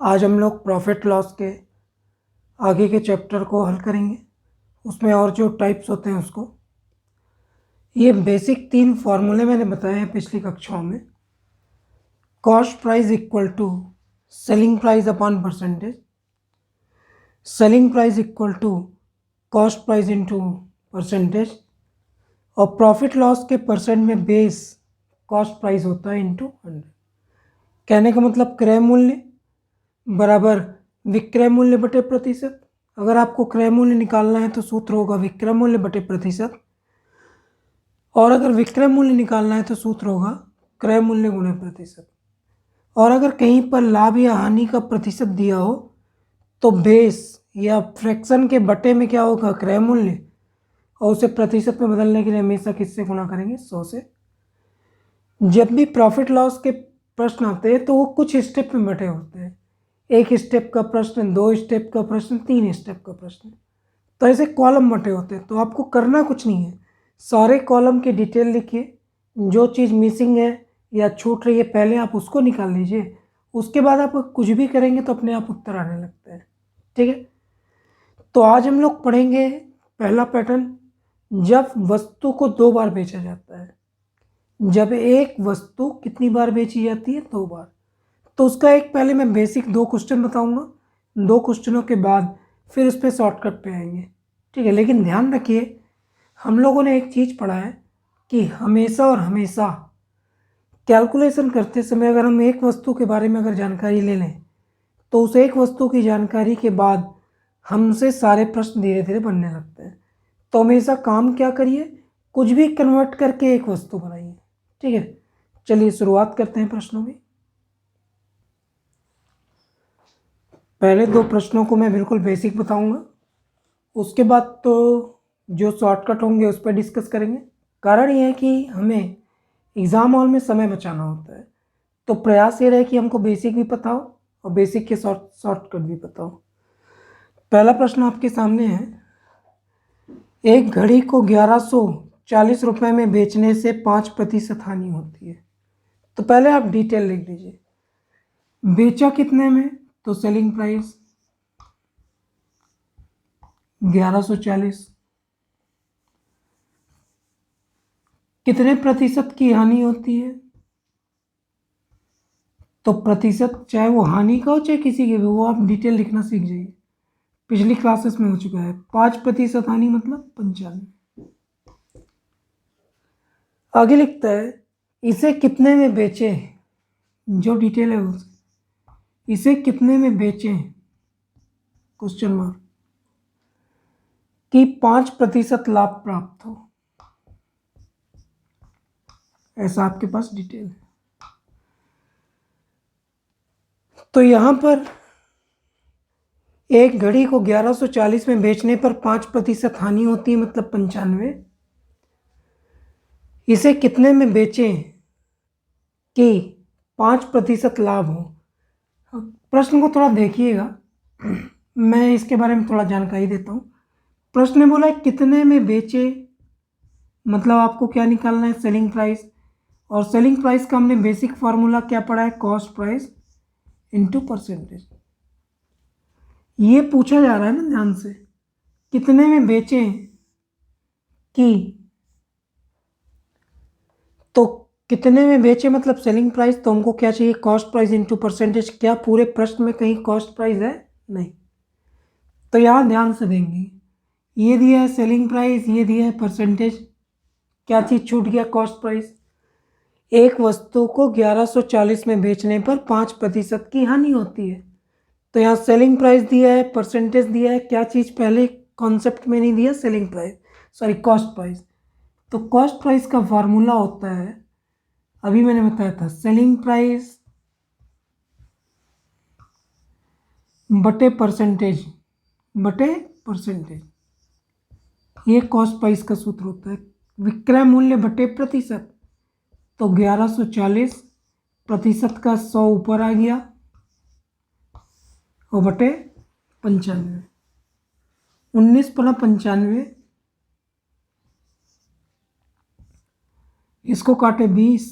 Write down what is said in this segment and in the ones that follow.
आज हम लोग प्रॉफिट लॉस के आगे के चैप्टर को हल करेंगे। उसमें और जो टाइप्स होते हैं उसको, ये बेसिक 3 फॉर्मूले मैंने बताए हैं पिछली कक्षाओं में। Cost price equal to selling price upon percentage, selling price equal to cost price into percentage, और प्रॉफिट लॉस के परसेंट में बेस कॉस्ट प्राइस होता है इनटू 100। कहने का मतलब क्रय मूल्य बराबर विक्रय मूल्य बटे प्रतिशत। अगर आपको क्रय मूल्य निकालना है तो सूत्र होगा विक्रय मूल्य बटे प्रतिशत, और अगर विक्रय मूल्य निकालना है तो सूत्र होगा क्रय मूल्य गुणे प्रतिशत। और अगर कहीं पर लाभ या हानि का प्रतिशत दिया हो तो बेस या फ्रैक्शन के बटे में क्या होगा क्रय मूल्य, और उसे प्रतिशत में बदलने के लिए हमेशा किससे गुणा करेंगे 100 से। जब भी प्रॉफिट लॉस के प्रश्न आते हैं तो वो कुछ स्टेप में बटे होते हैं। 1 स्टेप का प्रश्न, 2 स्टेप का प्रश्न, 3 स्टेप का प्रश्न, तो ऐसे कॉलम बटे होते हैं। तो आपको करना कुछ नहीं है, सारे कॉलम की डिटेल लिखिए, जो चीज़ मिसिंग है या छूट रही है पहले आप उसको निकाल लीजिए, उसके बाद आप कुछ भी करेंगे तो अपने आप उत्तर आने लगते हैं। ठीक है, तो आज हम लोग पढ़ेंगे पहला पैटर्न, जब वस्तु को 2 बार बेचा जाता है। जब एक वस्तु कितनी बार बेची जाती है 2 बार। तो उसका एक पहले मैं बेसिक 2 क्वेश्चन बताऊंगा, 2 क्वेश्चनों के बाद फिर उस पर शॉर्टकट पे आएंगे। ठीक है, लेकिन ध्यान रखिए हम लोगों ने एक चीज़ पढ़ा है कि हमेशा और हमेशा कैलकुलेशन करते समय अगर हम एक वस्तु के बारे में अगर जानकारी ले लें तो उस एक वस्तु की जानकारी के बाद हमसे सारे प्रश्न धीरे धीरे बनने लगते हैं। तो हमेशा काम क्या करिए, कुछ भी कन्वर्ट करके एक वस्तु बनाइए। ठीक है, चलिए शुरुआत करते हैं प्रश्नों में। पहले 2 प्रश्नों को मैं बिल्कुल बेसिक बताऊंगा, उसके बाद तो जो शॉर्टकट होंगे उस पर डिस्कस करेंगे। कारण यह है कि हमें एग्ज़ाम हॉल में समय बचाना होता है, तो प्रयास ये रहे कि हमको बेसिक भी पता हो और बेसिक के शॉर्टकट भी पता हो। पहला प्रश्न आपके सामने है, एक घड़ी को 1140 रुपये में बेचने से 5% हानि होती है। तो पहले आप डिटेल लिख लीजिए, बेचा कितने में, तो सेलिंग प्राइस 1140, कितने प्रतिशत की हानि होती है, तो प्रतिशत चाहे वो हानि का हो चाहे किसी की भी, वो आप डिटेल लिखना सीख जाइए, पिछली क्लासेस में हो चुका है। 5% हानि मतलब 95। आगे लिखता है इसे कितने में बेचे, जो डिटेल है उसे, इसे कितने में बेचें क्वेश्चन मार्क, कि 5% लाभ प्राप्त हो, ऐसा आपके पास डिटेल है। तो यहां पर एक घड़ी को 1140 में बेचने पर 5% हानि होती है मतलब 95। इसे कितने में बेचें कि 5% लाभ हो। प्रश्न को थोड़ा देखिएगा, मैं इसके बारे में थोड़ा जानकारी देता हूँ। प्रश्न ने बोला है कितने में बेचे, मतलब आपको क्या निकालना है सेलिंग प्राइस, और सेलिंग प्राइस का हमने बेसिक फार्मूला क्या पढ़ा है कॉस्ट प्राइस इनटू परसेंटेज। ये पूछा जा रहा है ना ध्यान से, कितने में बेचें कि, तो कितने में बेचे मतलब सेलिंग प्राइस, तो हमको क्या चाहिए कॉस्ट प्राइस इनटू परसेंटेज। क्या पूरे प्रश्न में कहीं कॉस्ट प्राइस है, नहीं। तो यहाँ ध्यान से देंगे, ये दिया है सेलिंग प्राइस, ये दिया है परसेंटेज, क्या चीज़ छूट गया कॉस्ट प्राइस। एक वस्तु को 1140 में बेचने पर 5% की हानि होती है, तो यहाँ सेलिंग प्राइस दिया है, परसेंटेज दिया है, क्या चीज़ पहले कॉन्सेप्ट में नहीं दिया selling price, sorry cost price. तो कॉस्ट प्राइस का फार्मूला होता है, अभी मैंने बताया था, सेलिंग प्राइस बटे परसेंटेज बटे परसेंटेज, ये कॉस्ट प्राइस का सूत्र होता है। विक्रय मूल्य बटे प्रतिशत, तो 1140 प्रतिशत का 100 ऊपर आ गया और बटे 95, 19 × 95, इसको काटे 20,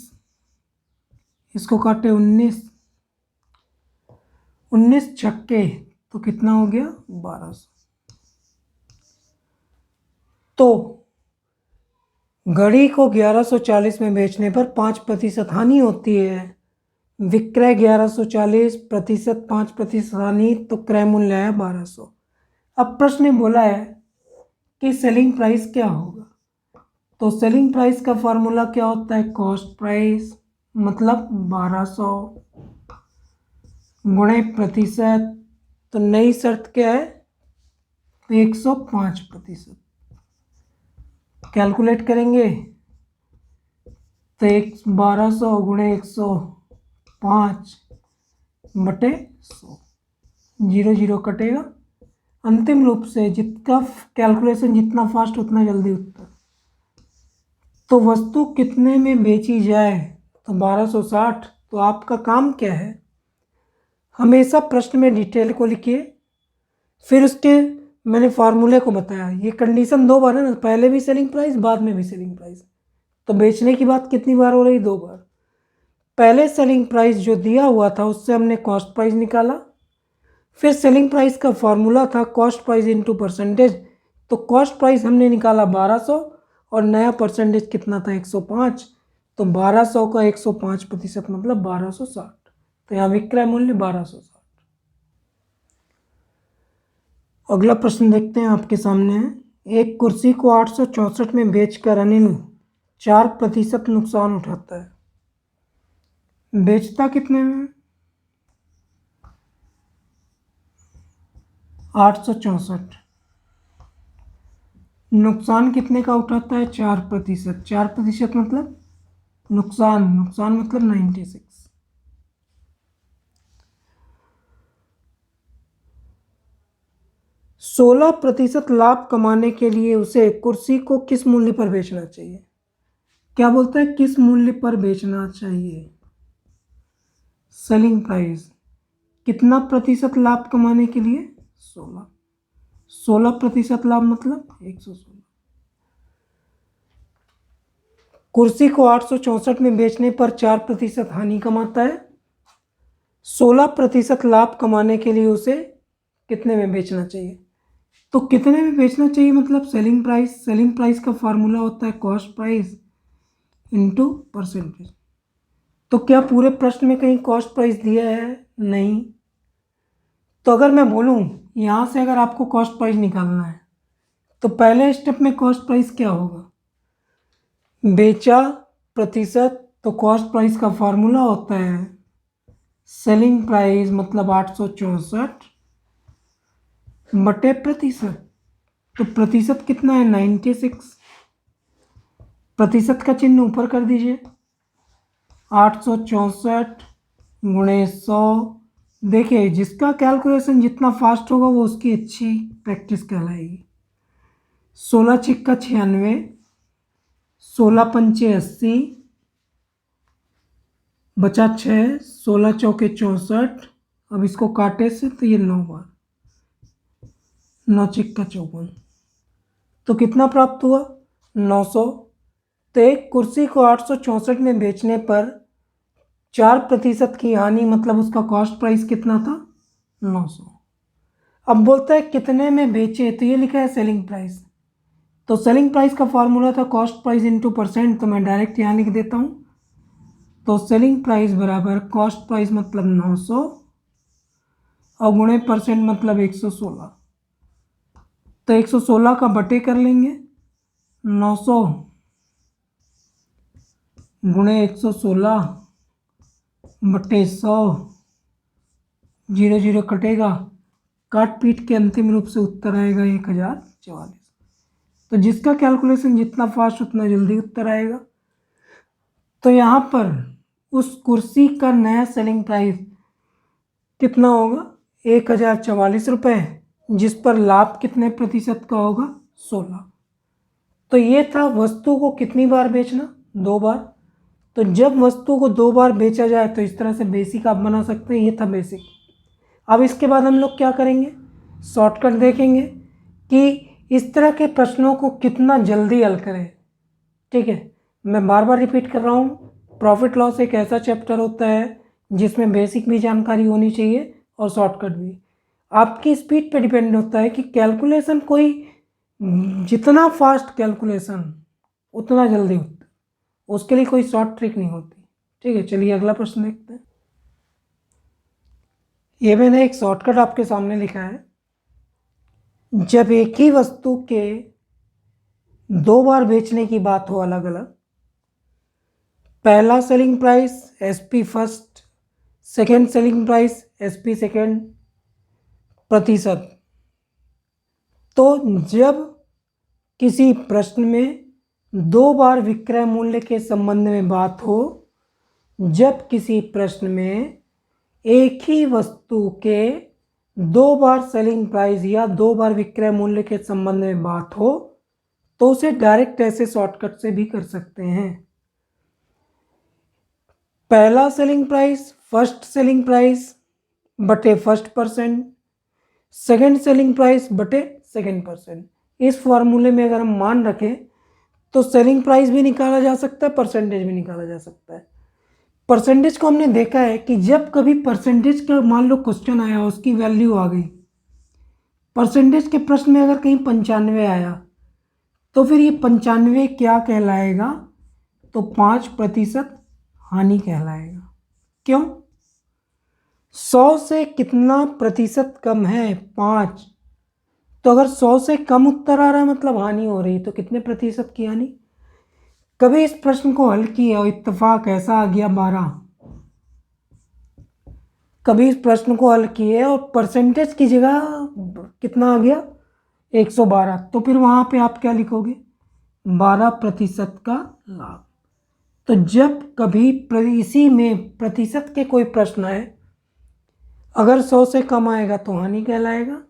इसको काटे 19, 19 छक्के तो कितना हो गया 1200। तो घड़ी को 1140 में बेचने पर 5% हानि होती है। विक्रय 1140 प्रतिशत 5% हानि, तो क्रय मूल्य है 1200। अब प्रश्न में बोला है कि सेलिंग प्राइस क्या होगा। तो सेलिंग प्राइस का फॉर्मूला क्या होता है, कॉस्ट प्राइस मतलब 1200 गुणे प्रतिशत, तो नई शर्त क्या है 105%। कैलकुलेट करेंगे तो 1200 गुणे 105 बटे 100, 0 कटेगा। अंतिम रूप से जितना कैलकुलेशन जितना फास्ट उतना जल्दी उत्तर। तो वस्तु कितने में बेची जाए, तो 1260। तो आपका काम क्या है, हमेशा प्रश्न में डिटेल को लिखिए, फिर उसके मैंने फार्मूले को बताया। ये कंडीशन 2 बार है ना, पहले भी सेलिंग प्राइस बाद में भी सेलिंग प्राइस। तो बेचने की बात कितनी बार हो रही, 2 बार। पहले सेलिंग प्राइस जो दिया हुआ था उससे हमने कॉस्ट प्राइस निकाला, फिर सेलिंग प्राइस का फॉर्मूला था कॉस्ट प्राइस इनटू परसेंटेज। तो कॉस्ट प्राइस हमने निकाला 1200 और नया परसेंटेज कितना था 105। तो 1200 का 105% मतलब 1260। तो यहाँ विक्रय मूल्य 1260। अगला प्रश्न देखते हैं आपके सामने है। एक कुर्सी को 864 में बेचकर अनिल 4% नुकसान उठाता है। बेचता कितने में, 864। नुकसान कितने का उठाता है, 4%। 4% मतलब नुकसान मतलब 96। 16% लाभ कमाने के लिए उसे कुर्सी को किस मूल्य पर बेचना चाहिए। क्या बोलता है, किस मूल्य पर बेचना चाहिए, सेलिंग प्राइस। कितना प्रतिशत लाभ कमाने के लिए, 16% लाभ मतलब 116। कुर्सी को 864 में बेचने पर 4% हानि कमाता है। 16% लाभ कमाने के लिए उसे कितने में बेचना चाहिए। तो कितने में बेचना चाहिए मतलब सेलिंग प्राइस। सेलिंग प्राइस का फॉर्मूला होता है कॉस्ट प्राइस इनटू परसेंटेज। तो क्या पूरे प्रश्न में कहीं कॉस्ट प्राइस दिया है, नहीं। तो अगर मैं बोलूं यहाँ से अगर आपको कॉस्ट प्राइस निकालना है तो पहले स्टेप में कॉस्ट प्राइस क्या होगा, बेचा प्रतिशत। तो कॉस्ट प्राइस का फॉर्मूला होता है सेलिंग प्राइस मतलब 864 बटे प्रतिशत। तो प्रतिशत कितना है 96। प्रतिशत का चिन्ह ऊपर कर दीजिए, 864 गुणे 100। देखिए जिसका कैलकुलेशन जितना फास्ट होगा वो उसकी अच्छी प्रैक्टिस कहलाएगी। 16 छिक्का 96, 16 पंचे 80, बचा 6, 16 चौके 64। अब इसको काटे से तो ये 9 बार, 9 छिक्का 54। तो कितना प्राप्त हुआ 900। तो एक कुर्सी को 864 में बेचने पर 4% की हानि मतलब उसका कॉस्ट प्राइस कितना था 900। अब बोलता है कितने में बेचे, तो ये लिखा है सेलिंग प्राइस। तो सेलिंग प्राइस का फॉर्मूला था कॉस्ट प्राइस इनटू परसेंट, तो मैं डायरेक्ट यहाँ लिख देता हूँ। तो सेलिंग प्राइस बराबर कॉस्ट प्राइस मतलब 900 और गुणे परसेंट मतलब 116। तो 116 का बटे कर लेंगे, 900 गुणे 116 बटे 100, 0 कटेगा। काट पीट के अंतिम रूप से उत्तर आएगा 1044। तो जिसका कैलकुलेशन जितना फास्ट उतना जल्दी उत्तर आएगा। तो यहाँ पर उस कुर्सी का नया सेलिंग प्राइस कितना होगा 1044 रुपये, जिस पर लाभ कितने प्रतिशत का होगा 16। तो ये था वस्तु को कितनी बार बेचना, 2 बार। तो जब वस्तु को 2 बार बेचा जाए तो इस तरह से बेसिक आप बना सकते हैं। ये था बेसिक। अब इसके बाद हम लोग क्या करेंगे, शॉर्टकट देखेंगे कि इस तरह के प्रश्नों को कितना जल्दी हल करें। ठीक है, मैं बार बार रिपीट कर रहा हूँ, प्रॉफिट लॉस एक ऐसा चैप्टर होता है जिसमें बेसिक भी जानकारी होनी चाहिए और शॉर्टकट भी। आपकी स्पीड पे डिपेंड होता है कि कैलकुलेशन कोई जितना फास्ट कैलकुलेशन उतना जल्दी होता है, उसके लिए कोई शॉर्ट ट्रिक नहीं होती। ठीक है, चलिए अगला प्रश्न देखते हैं। ये मैंने एक शॉर्टकट आपके सामने लिखा है। जब एक ही वस्तु के दो बार बेचने की बात हो अलग अलग, पहला selling price SP first, second selling price SP second प्रतिशत, तो जब किसी प्रश्न में दो बार विक्रय मूल्य के संबंध में बात हो, जब किसी प्रश्न में एक ही वस्तु के दो बार सेलिंग प्राइस या दो बार विक्रय मूल्य के संबंध में बात हो, तो उसे डायरेक्ट ऐसे शॉर्टकट से भी कर सकते हैं। पहला selling price first selling price बटे first percent, second selling price बटे सेकेंड परसेंट। इस फॉर्मूले में अगर हम मान रखें तो सेलिंग प्राइस भी निकाला जा सकता है, परसेंटेज भी निकाला जा सकता है। परसेंटेज को हमने देखा है कि जब कभी परसेंटेज का मान लो क्वेश्चन आया, उसकी वैल्यू आ गई, परसेंटेज के प्रश्न में अगर कहीं 95 आया, तो फिर ये 95 क्या कहलाएगा, तो 5% हानि कहलाएगा। क्यों? 100 से कितना प्रतिशत कम है? 5। तो अगर 100 से कम उत्तर आ रहा है मतलब हानि हो रही, तो कितने प्रतिशत की हानि? कभी इस प्रश्न को हल किया और इत्तेफाक ऐसा आ गया 12, कभी इस प्रश्न को हल किए और परसेंटेज की जगह कितना आ गया, 112, तो फिर वहां पे आप क्या लिखोगे, 12% का लाभ। तो जब कभी इसी में प्रतिशत के कोई प्रश्न आए, अगर 100 से कम आएगा तो हानि कहलाएगा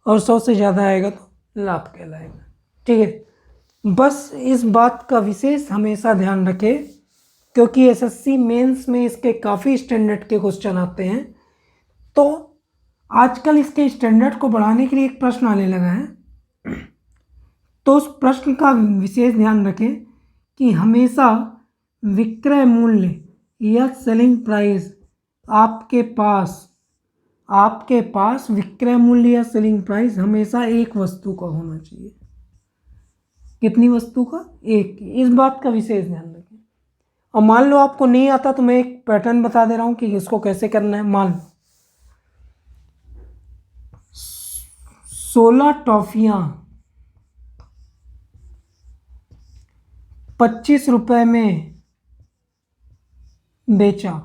और 100 से ज़्यादा आएगा तो लाभ कहलाएगा। ठीक है, बस इस बात का विशेष हमेशा ध्यान रखें, क्योंकि एसएससी मेंस में इसके काफ़ी स्टैंडर्ड के क्वेश्चन आते हैं। तो आजकल इसके स्टैंडर्ड को बढ़ाने के लिए एक प्रश्न आने लगा है, तो उस प्रश्न का विशेष ध्यान रखें कि हमेशा विक्रय मूल्य या सेलिंग प्राइस आपके पास विक्रय मूल्य या सेलिंग प्राइस हमेशा एक वस्तु का होना चाहिए। कितनी वस्तु का? एक। इस बात का विशेष ध्यान रखें। और मान लो आपको नहीं आता तो मैं एक पैटर्न बता दे रहा हूं कि इसको कैसे करना है। मान लो 16 टॉफियां 25 रुपए में बेचा।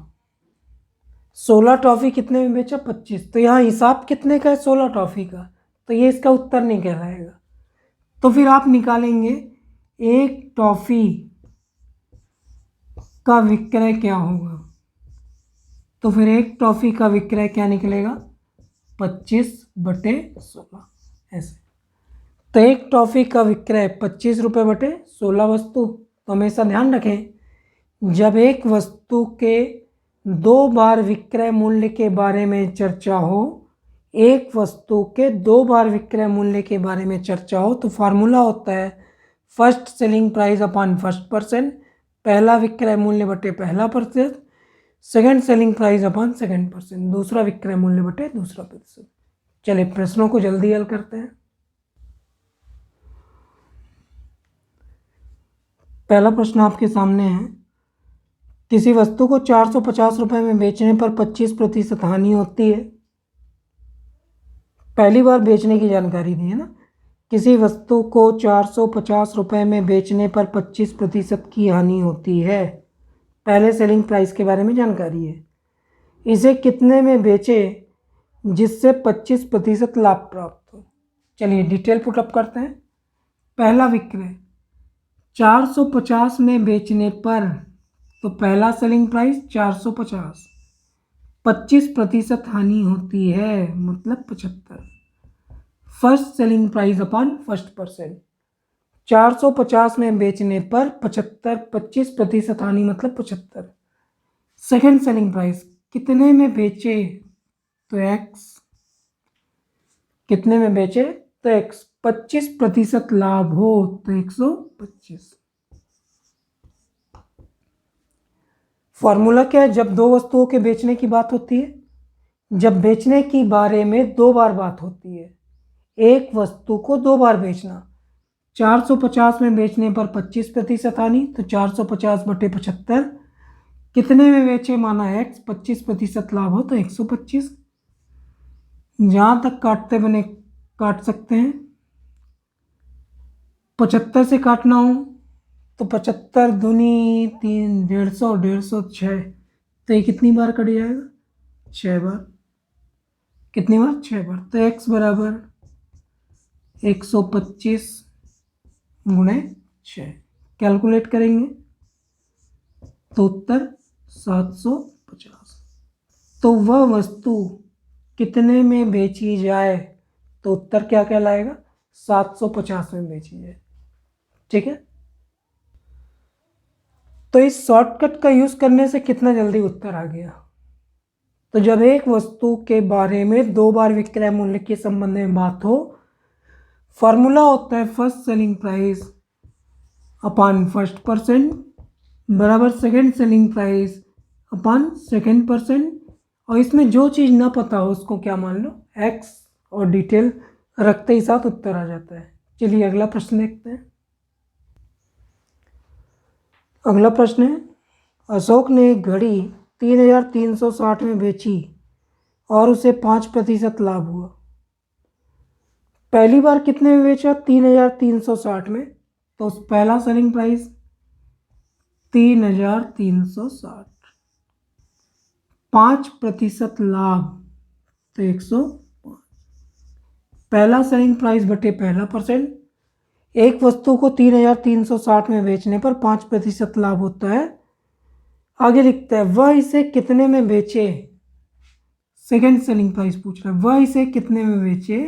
16 टॉफी कितने में बेचा? 25। तो यहाँ हिसाब कितने का है? 16 टॉफी का। तो ये इसका उत्तर नहीं कहलाएगा। तो फिर आप निकालेंगे एक टॉफी का विक्रय क्या होगा, तो फिर एक टॉफी का विक्रय क्या निकलेगा, 25/16 ऐसे। तो एक टॉफी का विक्रय 25 रुपये बटे 16 वस्तु। तो हमेशा ध्यान रखें, जब एक वस्तु के दो बार विक्रय मूल्य के बारे में चर्चा हो, एक वस्तु के दो बार विक्रय मूल्य के बारे में चर्चा हो, तो फार्मूला होता है first selling price upon first percent, पहला विक्रय मूल्य बटे पहला प्रतिशत, second selling price upon second percent, दूसरा विक्रय मूल्य बटे दूसरा प्रतिशत। चलिए प्रश्नों को जल्दी हल करते हैं। पहला प्रश्न आपके सामने है, किसी वस्तु को 450 रुपये में बेचने पर 25% हानि होती है। पहली बार बेचने की जानकारी दी है ना। किसी वस्तु को 450 रुपये में बेचने पर 25% की हानि होती है। पहले सेलिंग प्राइस के बारे में जानकारी है। इसे कितने में बेचे जिससे 25% लाभ प्राप्त हो। चलिए डिटेल पुटअप करते हैं। पहला विक्रय 450 में बेचने पर, तो पहला सेलिंग प्राइस 450, 25% हानि होती है मतलब 75। First selling price upon first percent, 450 में बेचने पर 75, 25% हानि मतलब 75। सेकेंड सेलिंग प्राइस कितने में बेचे, तो एक्स, कितने में बेचे तो एक्स, 25% लाभ हो तो 125। फॉर्मूला क्या है, जब दो वस्तुओं के बेचने की बात होती है, जब बेचने की बारे में 2 बार बात होती है, एक वस्तु को 2 बार बेचना, 450 में बेचने पर 25% हानि, तो 450/75 कितने में बेचे माना x, 25% लाभ हो तो 125। जहाँ तक काटते बने काट सकते हैं, 75 से काटना हो तो 75 दूनी 3, 150, 150 6, तो ये कितनी बार कट जाएगा? 6 बार। कितनी बार? 6 बार। तो x बराबर 125 गुणे 6 कैलकुलेट करेंगे तो उत्तर 750। तो वह वस्तु कितने में बेची जाए, तो उत्तर क्या कहलाएगा? 750 में बेची जाए। ठीक है, तो इस शॉर्टकट का यूज करने से कितना जल्दी उत्तर आ गया। तो जब एक वस्तु के बारे में 2 बार विक्रय मूल्य के संबंध में बात हो, फॉर्मूला होता है first selling price upon first percent बराबर second selling price upon second percent, और इसमें जो चीज़ ना पता हो उसको क्या मान लो? x, और डिटेल रखते ही साथ उत्तर आ जाता है। चलिए अगला प्रश्न देखते हैं। अगला प्रश्न है, अशोक ने एक घड़ी 3360 में बेची और उसे 5% लाभ हुआ। पहली बार कितने में बेचा? 3360 में, तो उस पहला सेलिंग प्राइस 3360, 5% लाभ तो 105। पहला सेलिंग प्राइस बटे पहला परसेंट, एक वस्तु को 3360 में बेचने पर 5% लाभ होता है। आगे लिखता है वह इसे कितने में बेचे, सेकेंड सेलिंग प्राइस पूछ रहा है, वह इसे कितने में बेचे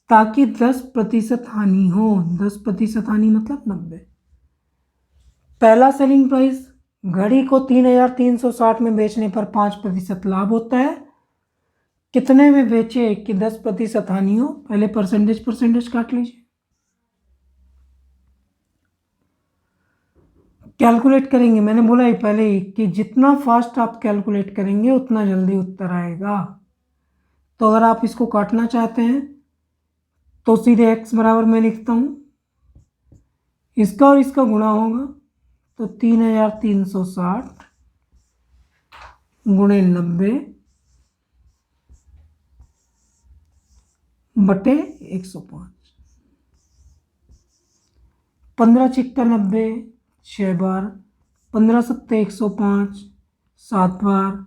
ताकि 10% हानि हो। 10% हानि मतलब 90। पहला सेलिंग प्राइस, घड़ी को 3360 में बेचने पर 5% लाभ होता है। कितने में बेचे कि 10% हानि हो? पहले परसेंटेज काट लीजिए, कैलकुलेट करेंगे। मैंने बोला ही पहले ही कि जितना फास्ट आप कैलकुलेट करेंगे उतना जल्दी उत्तर आएगा। तो अगर आप इसको काटना चाहते हैं तो सीधे x बराबर मैं लिखता हूँ, इसका और इसका गुणा होगा तो 3360 गुणे 90 बटे 105। 15 छिक्का 90, 6 बार, 15 सत्ते 105, 7 बार,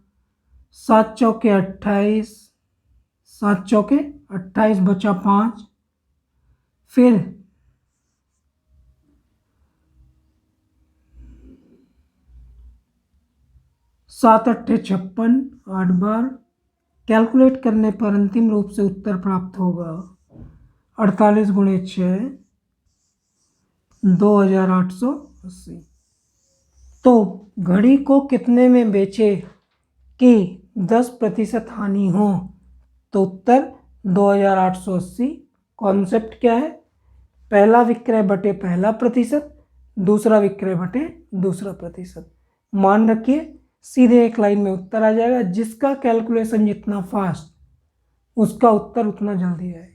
7 चौके 28, 7 चौके 28 बचा 5, फिर 7 अट्ठे 56, 8 बार। कैलकुलेट करने पर अंतिम रूप से उत्तर प्राप्त होगा 48 गुणे 6, 2880। तो घड़ी को कितने में बेचे कि 10% हानि हो, तो उत्तर 2880। कॉन्सेप्ट क्या है? पहला विक्रय बटे पहला प्रतिशत, दूसरा विक्रय बटे दूसरा प्रतिशत। मान रखिए सीधे एक लाइन में उत्तर आ जाएगा। जिसका कैलकुलेशन जितना फास्ट उसका उत्तर उतना जल्दी आएगा।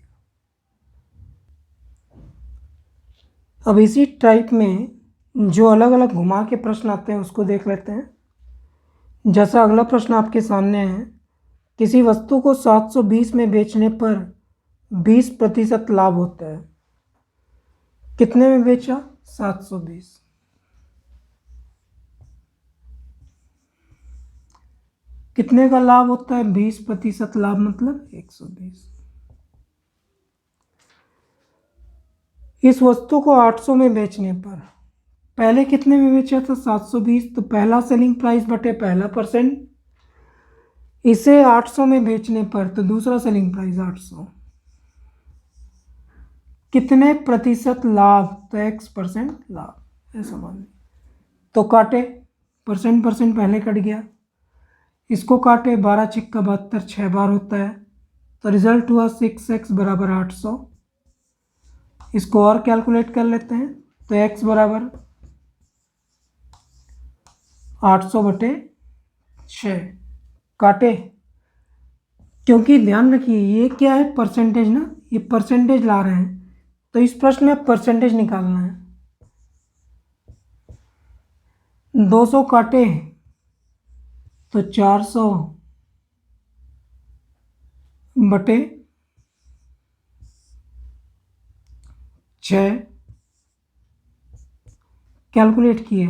अब इसी टाइप में जो अलग अलग घुमा के प्रश्न आते हैं उसको देख लेते हैं। जैसा अगला प्रश्न आपके सामने है, किसी वस्तु को 720 में बेचने पर 20% लाभ होता है। कितने में बेचा? 720। कितने का लाभ होता है? 20% लाभ मतलब 120। इस वस्तु को 800 में बेचने पर पहले कितने में बेचा था? 720। तो पहला सेलिंग प्राइस बटे पहला परसेंट, इसे 800 में बेचने पर तो दूसरा सेलिंग प्राइस 800, कितने प्रतिशत लाभ? तो x% लाभ, ऐसा मान लीजिए। तो काटे, परसेंट पहले कट गया, इसको काटे, 12 छिक्का 72, 6 बार होता है, तो रिजल्ट हुआ 6x बराबर 800। इसको और कैलकुलेट कर लेते हैं, तो x बराबर 800 बटे 6, काटे क्योंकि ध्यान रखिए ये क्या है, परसेंटेज ना, ये परसेंटेज ला रहे हैं, तो इस प्रश्न में परसेंटेज निकालना है। 200 काटे तो 400 बटे 6 कैलकुलेट किए,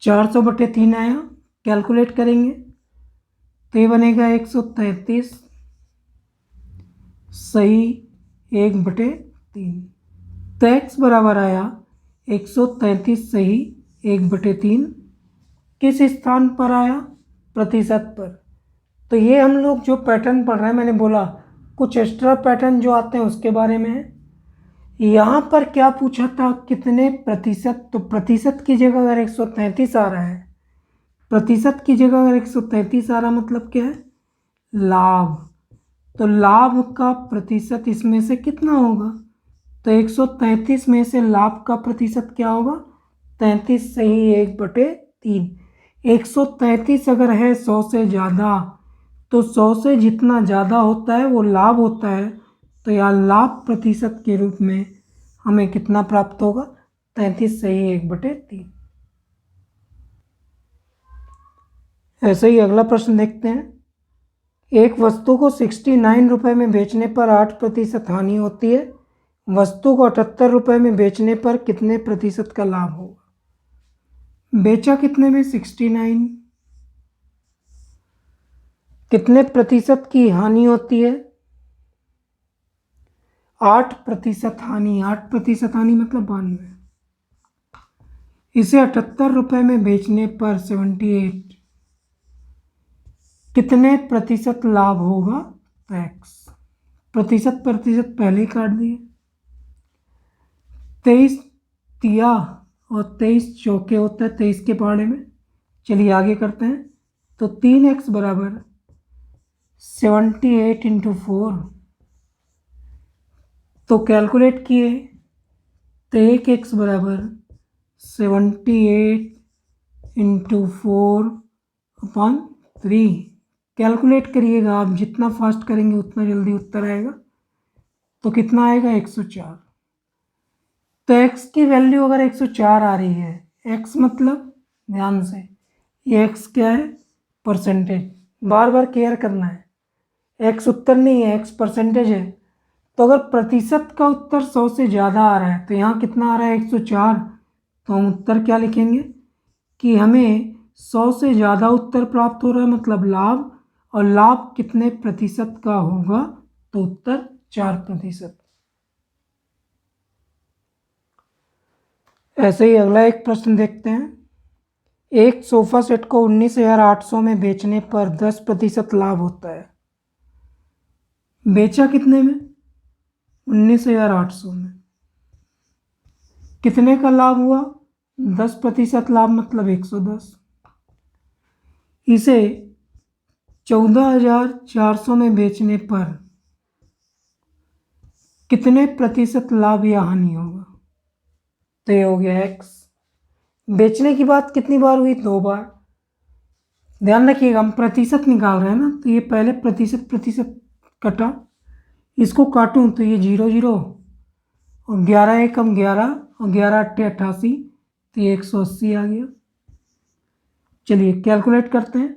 400 बटे 3 आया, कैलकुलेट करेंगे तो ये बनेगा 133 सही 1/3। तो x बराबर आया 133 सही 1/3। किस स्थान पर आया, प्रतिशत पर। तो ये हम लोग जो पैटर्न पढ़ रहे हैं, मैंने बोला कुछ एक्स्ट्रा पैटर्न जो आते हैं उसके बारे में है। यहाँ पर क्या पूछा था, कितने प्रतिशत, तो प्रतिशत की जगह अगर 133 आ रहा है, प्रतिशत की जगह अगर 133 आ रहा मतलब क्या है, लाभ। तो लाभ का प्रतिशत इसमें से कितना होगा, तो 133 में से लाभ का प्रतिशत क्या होगा, 33 सही 1/3। 133 अगर है 100 से ज़्यादा, तो 100 से जितना ज़्यादा होता है वो लाभ होता है। तो यहाँ लाभ प्रतिशत के रूप में हमें कितना प्राप्त होगा, 33 सही 1/3। ऐसे ही अगला प्रश्न देखते हैं। एक वस्तु को 69 रुपये में बेचने पर 8% हानि होती है, वस्तु को 78 रुपये में बेचने पर कितने प्रतिशत का लाभ होगा। बेचा कितने में, 69, कितने प्रतिशत की हानि होती है, 8% हानि। 8% हानि मतलब 92। इसे 78 रुपये में बेचने पर 78 कितने प्रतिशत लाभ होगा, टैक्स। प्रतिशत प्रतिशत पहले ही काट दिए। 23 तिया और 23 चौके होता है 23 के पहाड़े में। चलिए आगे करते हैं। तो 3x बराबर 78 × 4, तो कैलकुलेट किए तो 1x बराबर 78 × 4/3। कैलकुलेट करिएगा आप, जितना फास्ट करेंगे उतना जल्दी उत्तर आएगा। तो कितना आएगा, 104। तो x की वैल्यू अगर 104 आ रही है, x मतलब ध्यान से ये x क्या है, परसेंटेज, बार बार केयर करना है। x उत्तर नहीं है, x परसेंटेज है। तो अगर प्रतिशत का उत्तर 100 से ज़्यादा आ रहा है, तो यहाँ कितना आ रहा है, 104। तो हम उत्तर क्या लिखेंगे कि हमें 100 से ज़्यादा उत्तर प्राप्त हो रहा है मतलब लाभ, और लाभ कितने प्रतिशत का होगा, तो उत्तर 4%। ऐसे ही अगला एक प्रश्न देखते हैं। एक सोफा सेट को 19,800 में बेचने पर 10% लाभ होता है। बेचा कितने में, 19,800 में। कितने का लाभ हुआ, 10% लाभ मतलब 110। इसे 14,400 में बेचने पर कितने प्रतिशत लाभ या हानि होगा। तो ये हो गया x। बेचने की बात कितनी बार हुई, 2 बार। ध्यान रखिएगा हम प्रतिशत निकाल रहे हैं ना, तो ये पहले प्रतिशत प्रतिशत कटा, इसको काटूं तो ये 0 0 और 11 एकम 11 और 11 अट्ठे 88, तो ये 180 आ गया। चलिए कैलकुलेट करते हैं।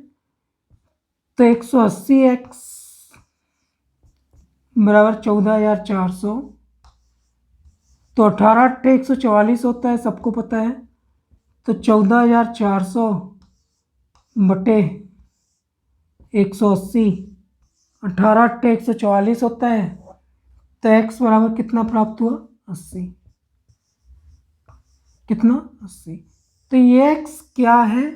तो 180x बराबर 14,400, तो 18 अट्ठे 144 होता है, सबको पता है। तो 14,400 बटे 180, 18 अट्ठे 144 होता है। तो x बराबर कितना प्राप्त हुआ, 80। कितना, 80। तो ये x क्या है,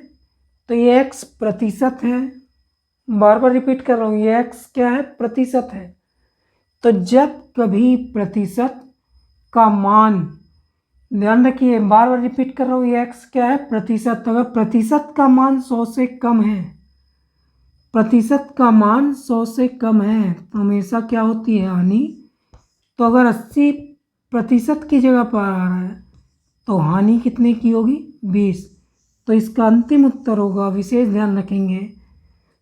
तो ये x प्रतिशत है। बार बार रिपीट कर रहा हूँ, ये x क्या है, प्रतिशत है। तो जब कभी प्रतिशत का मान, ध्यान रखिए बार बार रिपीट कर रहा हूँ, ये x क्या है, प्रतिशत। अगर प्रतिशत का मान 100 से कम है, प्रतिशत का मान 100 से कम है, तो हमेशा क्या होती है, हानि। तो अगर 80% की जगह पर आ रहा है, तो हानि कितने की होगी, 20। तो इसका अंतिम उत्तर होगा, विशेष ध्यान रखेंगे,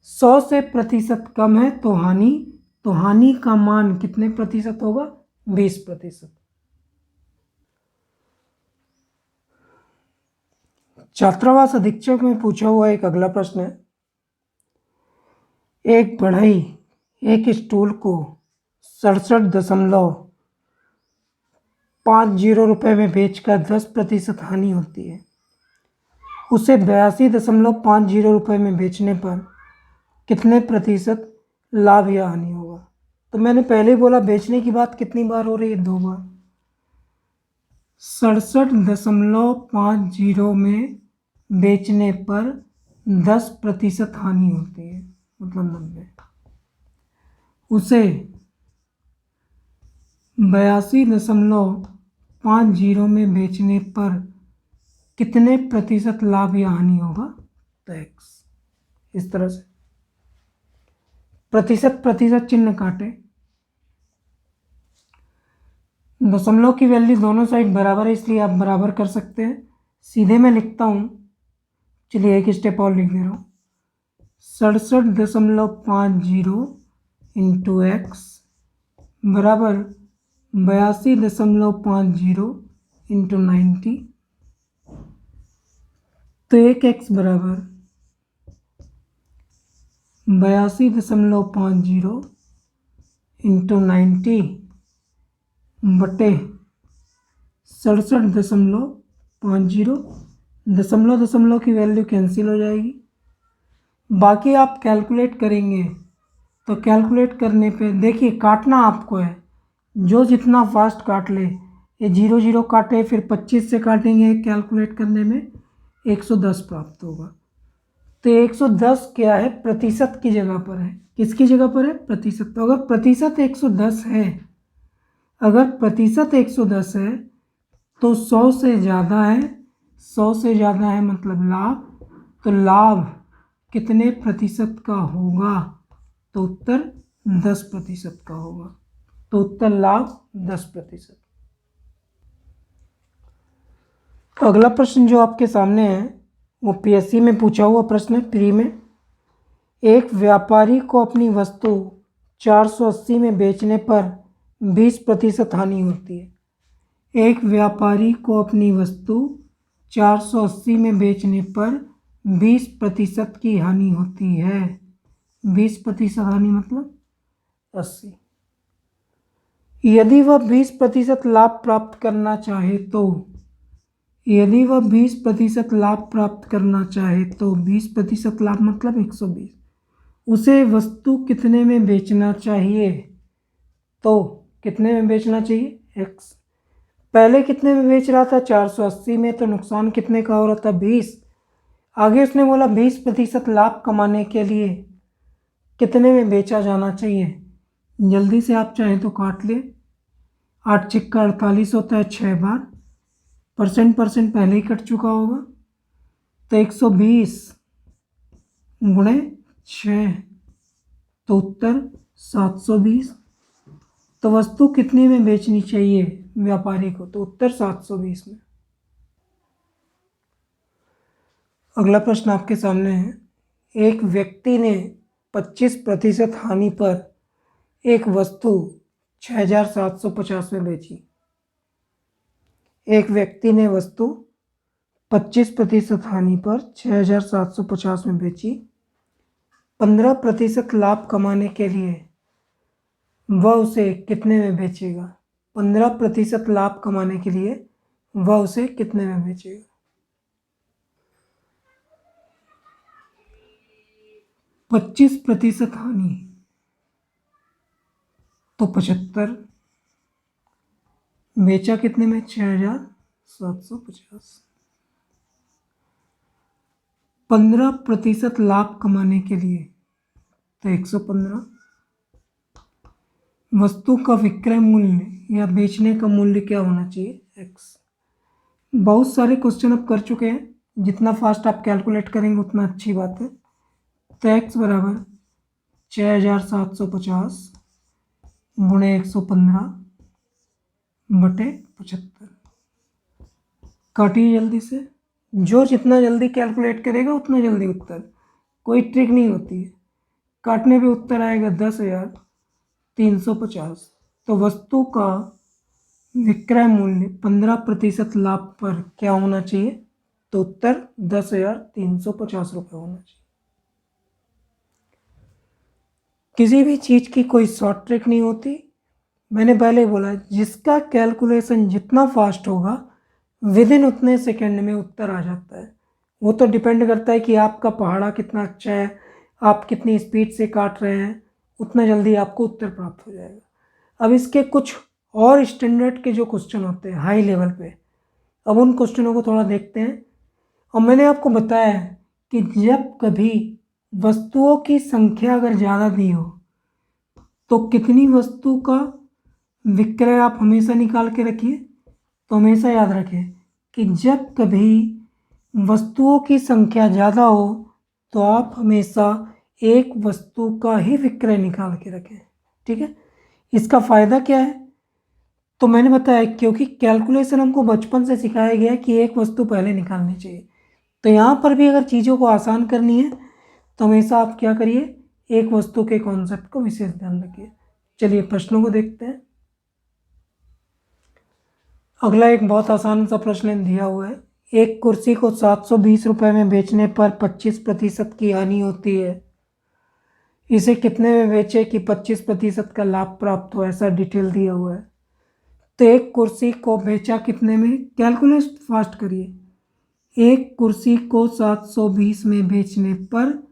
100 से प्रतिशत कम है तो हानि का मान कितने प्रतिशत होगा? 20%। छात्रावास अधीक्षक में पूछा हुआ एक अगला प्रश्न है, एक बढ़ई एक स्टूल को 67.50 रुपये में बेचकर 10% हानि होती है, उसे 82.50 रुपये में बेचने पर कितने प्रतिशत लाभ या हानि होगा? तो मैंने पहले ही बोला बेचने की बात कितनी बार हो रही है? 2 बार। 67.50 में बेचने पर 10% हानि होती है, मतलब 90। उसे 82.50 में बेचने पर कितने प्रतिशत लाभ या हानि होगा? टैक्स। इस तरह से प्रतिशत चिन्ह काटे, दशमलव की वैल्यू दोनों साइड बराबर है इसलिए आप बराबर कर सकते हैं। सीधे मैं लिखता हूँ, चलिए एक स्टेप और लिख दे रहा हूँ, 67.50 इंटू एक्स बराबर 82.50 इंटू 90। तो एक एक्स बराबर 82.50 इंटू 90 बटे 67.50। दशमलव की वैल्यू कैंसिल हो जाएगी, बाकी आप कैलकुलेट करेंगे तो कैलकुलेट करने पे देखिए काटना आपको है, जो जितना फास्ट काट ले, ये 0 0 काटे फिर 25 से काटेंगे, कैलकुलेट करने में 110 प्राप्त होगा। तो 110 क्या है? प्रतिशत की जगह पर है। किसकी जगह पर है? प्रतिशत। तो अगर प्रतिशत 110 है, अगर प्रतिशत 110 है तो 100 से ज़्यादा है, 100 से ज़्यादा है मतलब लाभ। तो लाभ कितने प्रतिशत का होगा? तो उत्तर 10% का होगा। तो उत्तर लाभ 10%। तो अगला प्रश्न जो आपके सामने है वो पीएससी में पूछा हुआ प्रश्न है, प्री में। एक व्यापारी को अपनी वस्तु 480 में बेचने पर 20% हानि होती है। एक व्यापारी को अपनी वस्तु 480 में बेचने पर 20% की हानि होती है। 20% हानि मतलब 80। यदि वह 20% लाभ प्राप्त करना चाहे तो, यदि वह 20% लाभ प्राप्त करना चाहे तो 20% लाभ मतलब 120, उसे वस्तु कितने में बेचना चाहिए? तो कितने में बेचना चाहिए? x। पहले कितने में बेच रहा था? 480 में, तो नुकसान कितने का हो रहा था? 20। आगे उसने बोला 20% लाभ कमाने के लिए कितने में बेचा जाना चाहिए? जल्दी से आप चाहें तो काट ले, 8 छिक्का 48 होता है 6 बार, परसेंट पहले ही कट चुका होगा। तो 120 गुणे 6, तो उत्तर 720। तो वस्तु कितने में बेचनी चाहिए व्यापारी को? तो उत्तर 720 में। अगला प्रश्न आपके सामने है, एक व्यक्ति ने 25% हानि पर एक वस्तु 6750 में बेची। एक व्यक्ति ने वस्तु 25% हानि पर 6750 में बेची। 15% लाभ कमाने के लिए वह उसे कितने में बेचेगा? 15% लाभ कमाने के लिए वह उसे कितने में बेचेगा? 25% हानि तो 75, बेचा कितने में? 6750। 15% लाभ कमाने के लिए तो 115। वस्तु का विक्रय मूल्य या बेचने का मूल्य क्या होना चाहिए? x। बहुत सारे क्वेश्चन अब कर चुके हैं, जितना फास्ट आप कैलकुलेट करेंगे उतना अच्छी बात है। तो x बराबर 6750 गुणे 115 बटे 75। काटिए जल्दी से, जो जितना जल्दी कैलकुलेट करेगा उतना जल्दी उत्तर, कोई ट्रिक नहीं होती है। काटने पे उत्तर आएगा 10,350। तो वस्तु का विक्रय मूल्य 15% लाभ पर क्या होना चाहिए? तो उत्तर 10,350 होना चाहिए। किसी भी चीज़ की कोई शॉर्ट ट्रिक नहीं होती। मैंने पहले बोला जिसका कैलकुलेशन जितना फास्ट होगा विद इन उतने सेकेंड में उत्तर आ जाता है। वो तो डिपेंड करता है कि आपका पहाड़ा कितना अच्छा है, आप कितनी स्पीड से काट रहे हैं, उतना जल्दी आपको उत्तर प्राप्त हो जाएगा। अब इसके कुछ और स्टैंडर्ड के जो क्वेश्चन होते हैं हाई लेवल पे, अब उन क्वेश्चनों को थोड़ा देखते हैं। और मैंने आपको बताया है कि जब कभी वस्तुओं की संख्या अगर ज़्यादा दी हो तो कितनी वस्तु का विक्रय आप हमेशा निकाल के रखिए। तो हमेशा याद रखें कि जब कभी वस्तुओं की संख्या ज़्यादा हो तो आप हमेशा एक वस्तु का ही विक्रय निकाल के रखें। ठीक है, इसका फ़ायदा क्या है? तो मैंने बताया क्योंकि कैलकुलेशन हमको बचपन से सिखाया गया है कि एक वस्तु पहले निकालनी चाहिए। तो यहाँ पर भी अगर चीज़ों को आसान करनी है तो हमेशा आप क्या करिए, एक वस्तु के कॉन्सेप्ट को विशेष ध्यान रखिए। चलिए प्रश्नों को देखते हैं। अगला एक बहुत आसान सा प्रश्न दिया हुआ है। एक कुर्सी को 720 रुपये में बेचने पर 25% की हानि होती है, इसे कितने में बेचे कि 25% का लाभ प्राप्त हो, ऐसा डिटेल दिया हुआ है। तो एक कुर्सी को बेचा कितने में, कैलकुलेट फास्ट करिए। एक कुर्सी को 720 में बेचने पर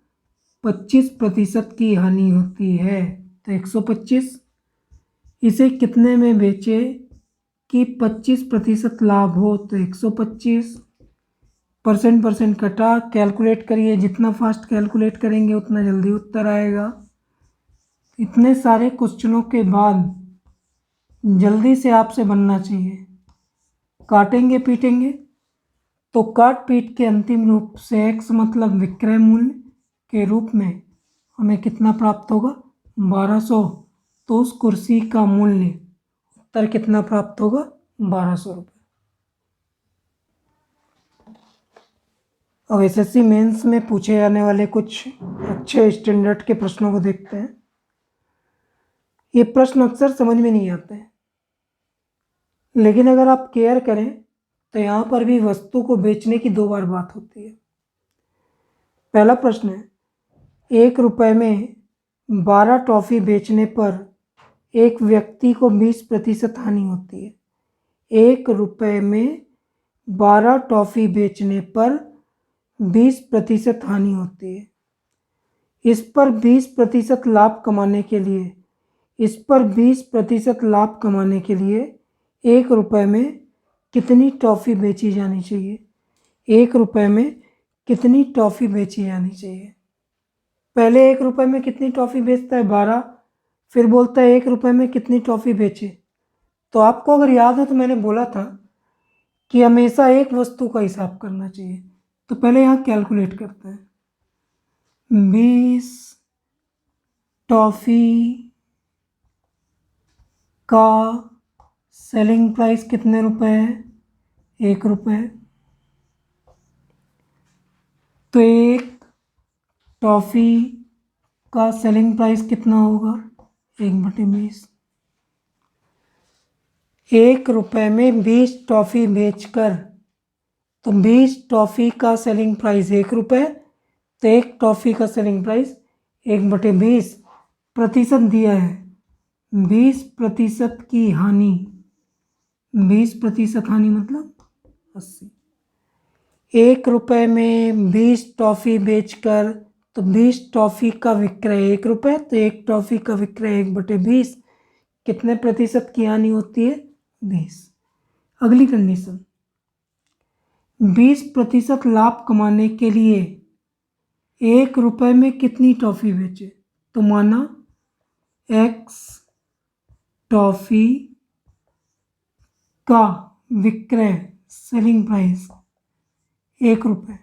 25% की हानि होती है, तो 125। इसे कितने में बेचे कि 25% लाभ हो, तो 125। परसेंट कटा, कैलकुलेट करिए, जितना फास्ट कैलकुलेट करेंगे उतना जल्दी उत्तर आएगा। इतने सारे क्वेश्चनों के बाद जल्दी से आपसे बनना चाहिए। काटेंगे पीटेंगे तो काट पीट के अंतिम रूप से x मतलब विक्रय मूल्य के रूप में हमें कितना प्राप्त होगा, 1200। तो उस कुर्सी का मूल्य उत्तर कितना प्राप्त होगा, 1200 रुपये। अब एसएससी मेंस में पूछे जाने वाले कुछ अच्छे स्टैंडर्ड के प्रश्नों को देखते हैं। ये प्रश्न अक्सर समझ में नहीं आते हैं, लेकिन अगर आप केयर करें तो यहाँ पर भी वस्तु को बेचने की दो बार बात होती है। पहला प्रश्न है, 1 रुपये में 12 टॉफ़ी बेचने पर एक व्यक्ति को 20% हानि होती है। 1 रुपये में 12 टॉफ़ी बेचने पर 20% हानि होती है। इस पर 20% लाभ कमाने के लिए, इस पर 20% लाभ कमाने के लिए 1 रुपये में कितनी टॉफ़ी बेची जानी चाहिए? 1 रुपये में कितनी टॉफ़ी बेची जानी चाहिए? पहले 1 रुपये में कितनी टॉफ़ी बेचता है, 12। फिर बोलता है 1 रुपये में कितनी टॉफ़ी बेचे। तो आपको अगर याद हो तो मैंने बोला था कि हमेशा एक वस्तु का हिसाब करना चाहिए। तो पहले यहाँ कैलकुलेट करते हैं। 20 टॉफ़ी का सेलिंग प्राइस कितने रुपए है, 1 रुपये। तो एक टॉफ़ी का सेलिंग प्राइस कितना होगा, 1/20। 1 रुपये में 20 टॉफ़ी बेचकर, तो 20 टॉफ़ी का सेलिंग प्राइस 1 रुपये, तो एक टॉफ़ी का सेलिंग प्राइस 1/20। प्रतिशत दिया है 20% की हानि, 20% हानि मतलब 80। 1 रुपये में 20 टॉफ़ी बेचकर, तो 20 टॉफ़ी का विक्रय 1 रुपये, तो एक टॉफ़ी का विक्रय 1/20। कितने प्रतिशत की हानि होती है, 20। अगली कंडीशन, 20% लाभ कमाने के लिए 1 रुपये में कितनी टॉफ़ी बेचे। तो माना x टॉफ़ी का विक्रय सेलिंग प्राइस 1 रुपये,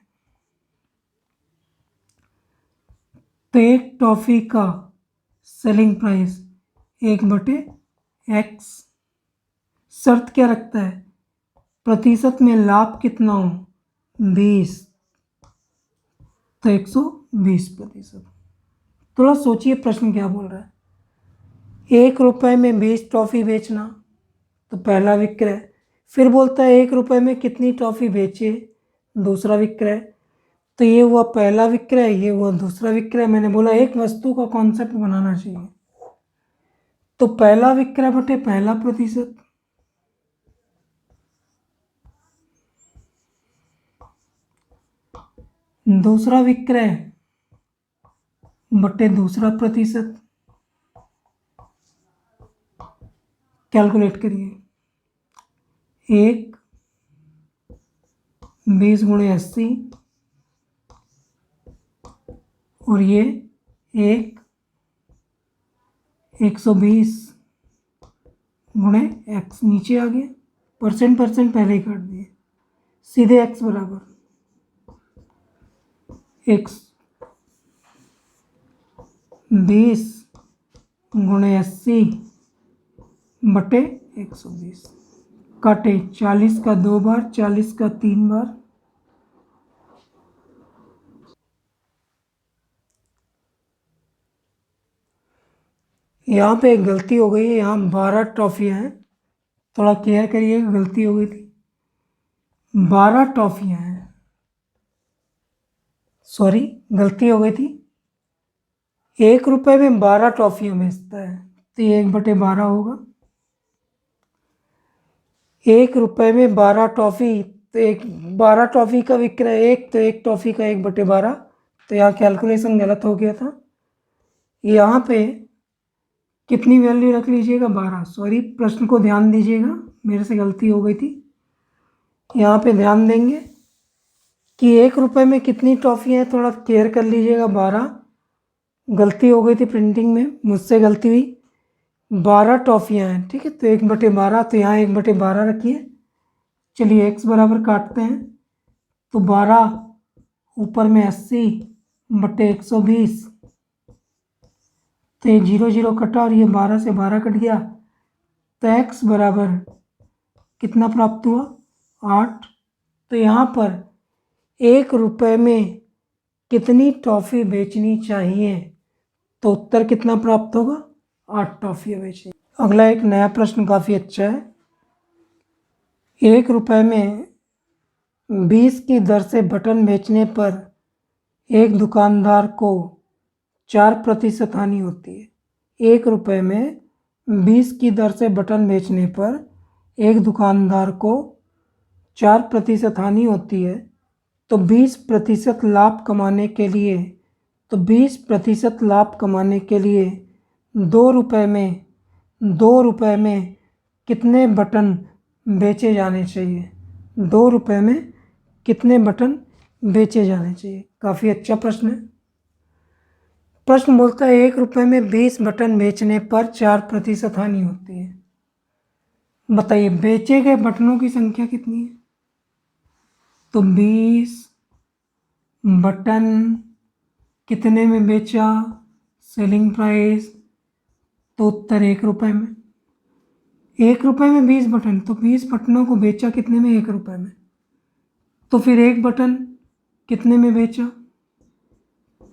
तो एक टॉफ़ी का सेलिंग प्राइस 1/x। शर्त क्या रखता है, प्रतिशत में लाभ कितना हो, 20 तो 120%। थोड़ा सोचिए प्रश्न क्या बोल रहा है। 1 रुपये में 20 टॉफ़ी बेचना तो पहला विक्रय, फिर बोलता है 1 रुपये में कितनी टॉफ़ी बेचे, दूसरा विक्रय। तो ये हुआ पहला विक्रय, ये हुआ दूसरा विक्रय। मैंने बोला एक वस्तु का कॉन्सेप्ट बनाना चाहिए, तो पहला विक्रय बटे पहला प्रतिशत, दूसरा विक्रय बटे दूसरा प्रतिशत। कैलकुलेट करिए, 1 20 गुणे 80 और ये 120 गुणे x, नीचे आ गया, परसेंट पहले ही काट दिए, सीधे x बराबर 20 गुणे 80 बटे 120। काटे, 40 का 2 बार, 40 का 3 बार, यहाँ पे एक गलती हो गई है, यहाँ 12 टॉफ़ियाँ हैं, थोड़ा केयर करिएगा, गलती हो गई थी। 12 टॉफ़ियाँ हैं, सॉरी गलती हो गई थी। 1 रुपये में 12 टॉफ़ियाँ बेचता है, तो ये 1/12 होगा। 1 रुपये में 12 टॉफ़ी, तो 12 टॉफ़ी का विक्रय 1, तो 1 टॉफ़ी का 1/12, तो यहाँ कैलकुलेशन गलत हो गया था। यहाँ पे कितनी वैल्यू रख लीजिएगा, 12, सॉरी प्रश्न को ध्यान दीजिएगा, मेरे से गलती हो गई थी। यहाँ पे ध्यान देंगे कि 1 रुपये में कितनी टॉफ़ियाँ हैं, थोड़ा केयर कर लीजिएगा। 12 गलती हो गई थी प्रिंटिंग में, मुझसे गलती हुई। 12 टॉफ़ियाँ हैं, ठीक है, तो 1/12, तो यहाँ 1/12 रखिए। चलिए x बराबर काटते हैं, तो 12 ऊपर में 80 बटे 120, तो ये 0 0 कटा और ये 12 से 12 कट गया, तो x बराबर कितना प्राप्त हुआ, 8। तो यहाँ पर 1 रुपये में कितनी टॉफ़ी बेचनी चाहिए, तो उत्तर कितना प्राप्त होगा, 8 टॉफ़ियाँ बेचनी। अगला एक नया प्रश्न काफ़ी अच्छा है। 1 रुपये में 20 की दर से बटन बेचने पर एक दुकानदार को 4% हानि होती है। 1 रुपये में 20 की दर से बटन बेचने पर एक दुकानदार को 4% हानि होती है, तो 20% लाभ कमाने के लिए, 20% लाभ कमाने के लिए 2 रुपये में कितने बटन बेचे जाने चाहिए, 2 रुपये में कितने बटन बेचे जाने चाहिए। काफ़ी अच्छा प्रश्न है। प्रश्न बोलता है 1 रुपये में 20 बटन बेचने पर 4% हानि होती है। बताइए बेचे गए बटनों की संख्या कितनी है, तो 20 बटन कितने में बेचा, सेलिंग प्राइस, तो उत्तर 1 रुपये में। 1 रुपये में 20 बटन, तो 20 बटनों को बेचा कितने में, 1 रुपये में, तो फिर 1 बटन कितने में बेचा,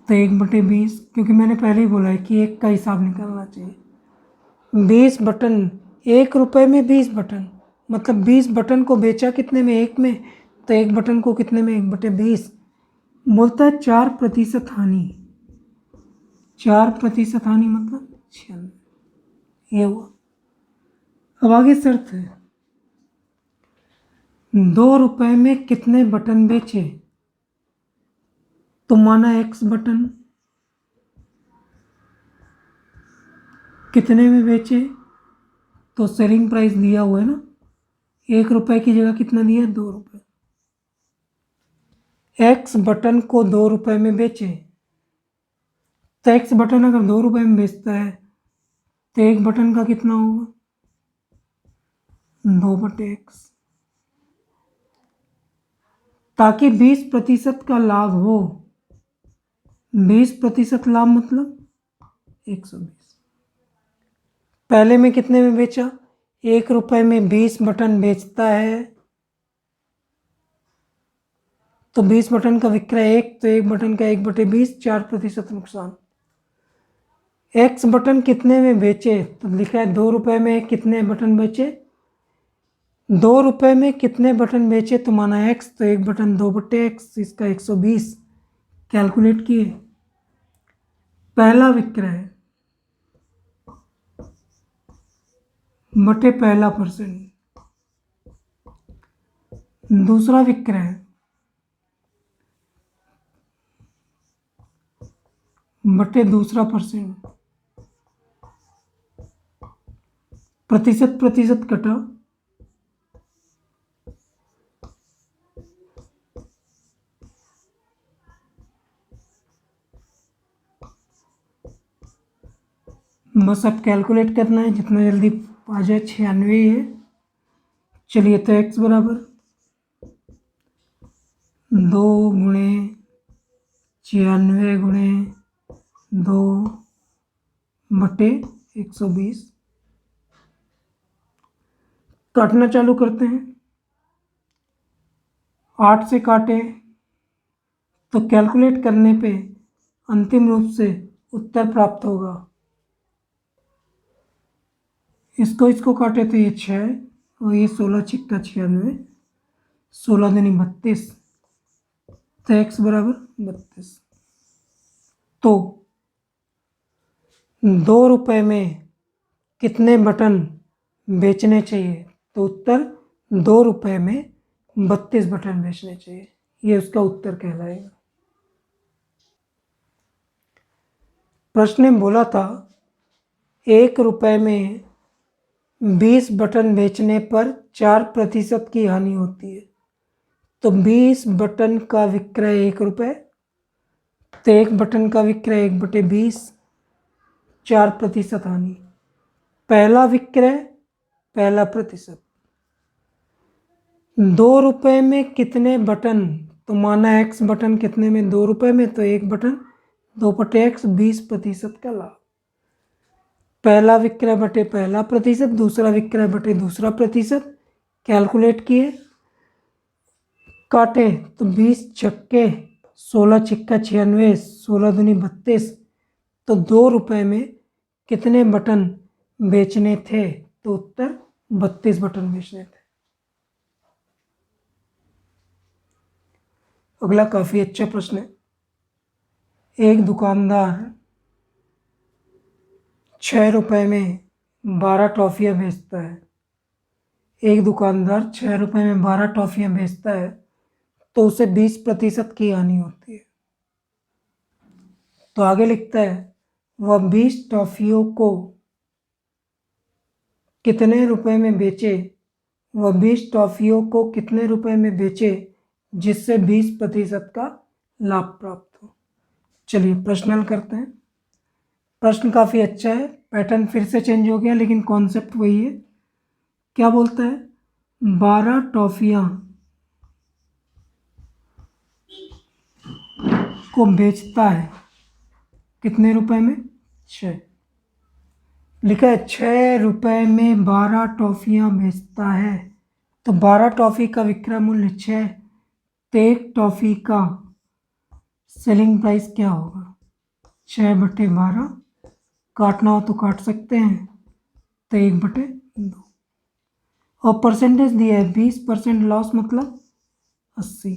तो 1/20, क्योंकि मैंने पहले ही बोला है कि 1 का हिसाब निकालना चाहिए। 20 बटन, 1 रुपये में 20 बटन, मतलब 20 बटन को बेचा कितने में, 1 में, तो 1 बटन को कितने में, 1/20। बोलता है 4% हानि, 4% हानि मतलब 96, ये हुआ। अब आगे शर्त है, 2 रुपये में कितने बटन बेचे, तो माना x बटन कितने में बेचे, तो सेलिंग प्राइस दिया हुआ है ना, 1 रुपये की जगह कितना दिया है, 2 रुपये। x बटन को 2 रुपये में बेचे, तो x बटन अगर 2 रुपये में बेचता है तो 1 बटन का कितना होगा, 2/x। ताकि 20% का लाभ हो, 20% लाभ मतलब 120। पहले में कितने में बेचा, 1 रुपये में 20 बटन बेचता है, तो 20 बटन का विक्रय 1, तो 1 बटन का 1/20, 4% नुकसान। एक्स बटन कितने में बेचे, तो लिखा है 2 रुपये में कितने बटन बेचे, 2 रुपये में कितने बटन बेचे तो माना एक्स, तो 1 बटन 2/x, इसका 120 कैलकुलेट किए। पहला विक्रय बटे पहला परसेंट, दूसरा विक्रय बटे दूसरा परसेंट, प्रतिशत कटा, बस अब कैलकुलेट करना है, जितना जल्दी आ जाए। 96 है। चलिए, तो x बराबर 2 गुणे 96 गुणे 2 बटे 120। काटना चालू करते हैं। 8 से काटे तो कैलकुलेट करने पे अंतिम रूप से उत्तर प्राप्त होगा। इसको काटे तो ये 6 और ये 16 छिक्का 96, 16 दूनी 32, तो x बराबर 32। तो 2 रुपये में कितने बटन बेचने चाहिए, तो उत्तर 2 रुपये में 32 बटन बेचने चाहिए, ये उसका उत्तर कहलाएगा। प्रश्न में बोला था 1 रुपये में 20 बटन बेचने पर 4% की हानि होती है, तो 20 बटन का विक्रय 1 रुपये, तो 1 बटन का विक्रय 1/20, 4% हानि। पहला विक्रय पहला प्रतिशत, 2 रुपये में कितने बटन, तो माना x बटन कितने में, 2 रुपये में, तो 1 बटन 2/x, 20% का लाभ। पहला विक्रय बटे पहला प्रतिशत, दूसरा विक्रय बटे दूसरा प्रतिशत, कैलकुलेट किए। काटे तो 20 छक्के 16 छिक्का 96, 16 दूनी 32, तो 2 रुपये में कितने बटन बेचने थे, तो उत्तर 32 बटन बेचने थे। अगला काफी अच्छा प्रश्न है। एक दुकानदार 6 रुपये में 12 टॉफियाँ बेचता है। एक दुकानदार 6 रुपये में 12 टॉफियाँ बेचता है, तो उसे 20% की हानि होती है। तो आगे लिखता है वह 20 टॉफियों को कितने रुपए में बेचे, वह 20 टॉफियों को कितने रुपए में बेचे जिससे 20% का लाभ प्राप्त हो। चलिए प्रश्न हल करते हैं। प्रश्न काफ़ी अच्छा है, पैटर्न फिर से चेंज हो गया लेकिन कॉन्सेप्ट वही है। क्या बोलता है, 12 टॉफियाँ को बेचता है कितने रुपए में, 6। लिखा है 6 रुपये में 12 टॉफियाँ बेचता है, तो 12 टॉफी का विक्रय मूल्य 6, तो एक टॉफी का सेलिंग प्राइस क्या होगा, 6/12। काटना हो तो काट सकते हैं, तो 1/2। और परसेंटेज दिया है 20% लॉस, मतलब 80।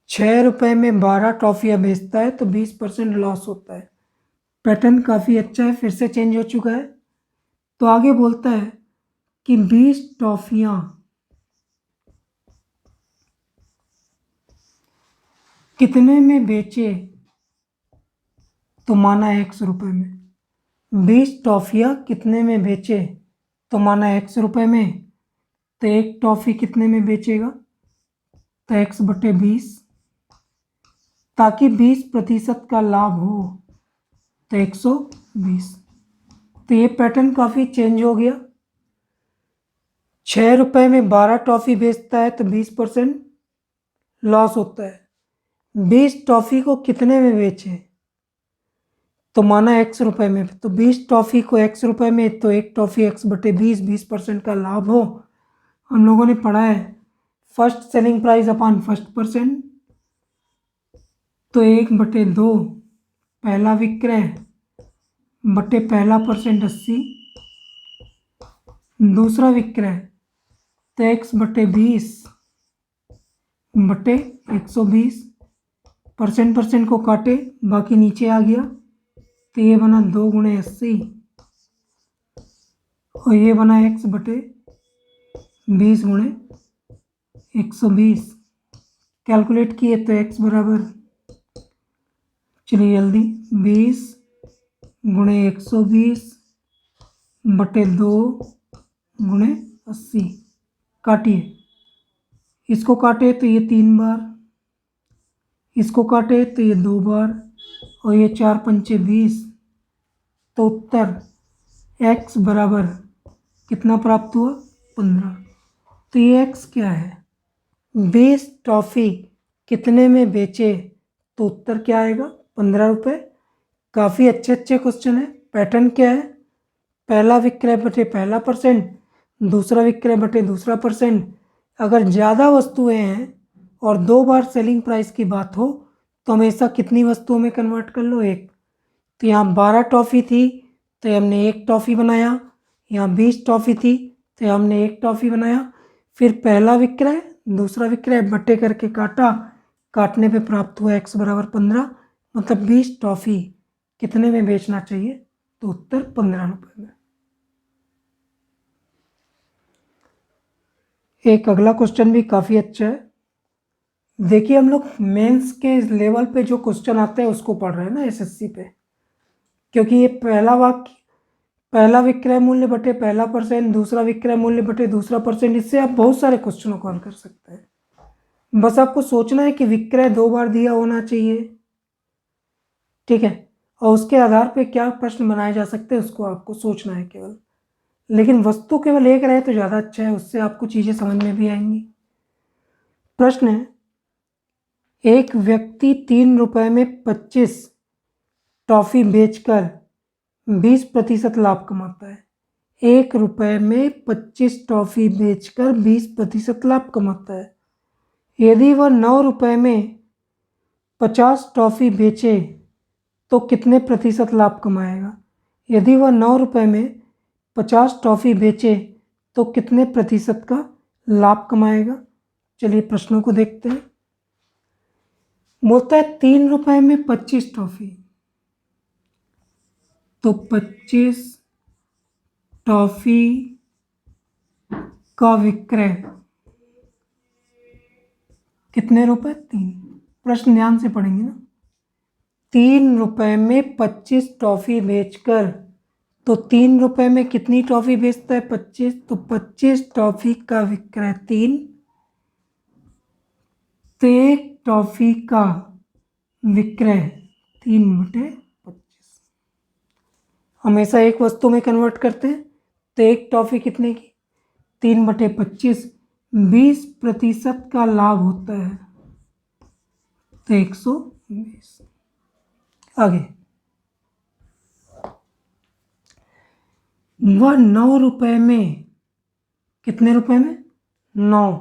6 रुपये में 12 टॉफियाँ बेचता है तो 20% लॉस होता है। पैटर्न काफ़ी अच्छा है, फिर से चेंज हो चुका है। तो आगे बोलता है कि 20 टॉफियाँ कितने में बेचे, तो माना 100 रुपये में। 20 टॉफियाँ कितने में बेचे, तो माना 100 रुपये में, तो एक टॉफी कितने में बेचेगा, तो 1/20, ताकि 20% का लाभ हो, तो 120। तो ये पैटर्न काफ़ी चेंज हो गया। 6 रुपये में 12 टॉफी बेचता है तो 20% लॉस होता है। 20 टॉफी को कितने में बेचे, तो माना 100 रुपये में, तो 20 टॉफी को 100 रुपये में, तो एक टॉफी 1/20, 20% का लाभ हो। हम लोगों ने पढ़ा है first selling price upon first percent, तो 1/2 पहला विक्रय बटे पहला परसेंट 80, दूसरा विक्रय तो x/20 बटे 120, परसेंट परसेंट को काटे बाकी नीचे आ गया, तो ये बना 2 × 80 और ये बना x/20 × 120। कैलकुलेट किए तो x बराबर, चलिए जल्दी, 20 × 120 बटे 2 × 80। काटिए, इसको काटे तो ये 3 बार, इसको काटे तो ये 2 बार और ये 4 पंचे 20, तो उत्तर x बराबर कितना प्राप्त हुआ, 15। तो ये x क्या है, 20 टॉफ़ी कितने में बेचे, तो उत्तर क्या आएगा, 15 रुपये। काफ़ी अच्छे अच्छे क्वेश्चन है। पैटर्न क्या है, पहला विक्रय बटे पहला परसेंट, दूसरा विक्रय बटे दूसरा परसेंट। अगर ज़्यादा वस्तुएं हैं और 2 बार सेलिंग प्राइस की बात हो तो हमेशा कितनी वस्तुओं में कन्वर्ट कर लो, एक। तो यहाँ 12 टॉफ़ी थी तो हमने 1 टॉफ़ी बनाया, यहाँ 20 टॉफ़ी थी तो हमने 1 टॉफ़ी बनाया। फिर पहला विक्रय दूसरा विक्रय बटे करके काटा, काटने पे प्राप्त हुआ x बराबर 15, मतलब 20 टॉफ़ी कितने में बेचना चाहिए, तो उत्तर 15 रुपये में। एक अगला क्वेश्चन भी काफ़ी अच्छा है। देखिए, हम लोग मेंस के लेवल पे जो क्वेश्चन आते हैं उसको पढ़ रहे हैं ना, एसएससी पे, क्योंकि ये पहला वाक्य, पहला विक्रय मूल्य बटे पहला परसेंट, दूसरा विक्रय मूल्य बटे दूसरा परसेंट, इससे आप बहुत सारे क्वेश्चनों को हल कर सकते हैं। बस आपको सोचना है कि विक्रय 2 बार दिया होना चाहिए, ठीक है, और उसके आधार पे क्या प्रश्न बनाए जा सकते हैं उसको आपको सोचना है केवल। लेकिन वस्तु केवल एक रहे तो ज़्यादा अच्छा है, उससे आपको चीज़ें समझ में भी आएंगी। प्रश्न है, एक व्यक्ति 3 रुपये में 25 टॉफ़ी बेचकर 20% लाभ कमाता है। 1 रुपये में 25 टॉफ़ी बेचकर 20% लाभ कमाता है। यदि वह 9 रुपये में 50 टॉफ़ी बेचे तो कितने प्रतिशत लाभ कमाएगा। यदि वह 9 रुपये में 50 टॉफ़ी बेचे तो कितने प्रतिशत का लाभ कमाएगा। चलिए प्रश्नों को देखते हैं। बोलता है 3 रुपये में 25 टॉफ़ी, तो 25 टॉफ़ी का विक्रय कितने रुपए, 3। प्रश्न ध्यान से पढ़ेंगे ना, 3 रुपये में 25 टॉफ़ी बेचकर, तो 3 रुपये में कितनी टॉफ़ी बेचता है, 25, तो 25 टॉफ़ी का विक्रय 3, तो 1 टॉफ़ी का विक्रय 3/25। हमेशा एक वस्तु में कन्वर्ट करते हैं, तो 1 टॉफ़ी कितने की, 3/25, 20% का लाभ होता है, तो 120। आगे, वह 9 रुपये में, कितने रुपए में, 9,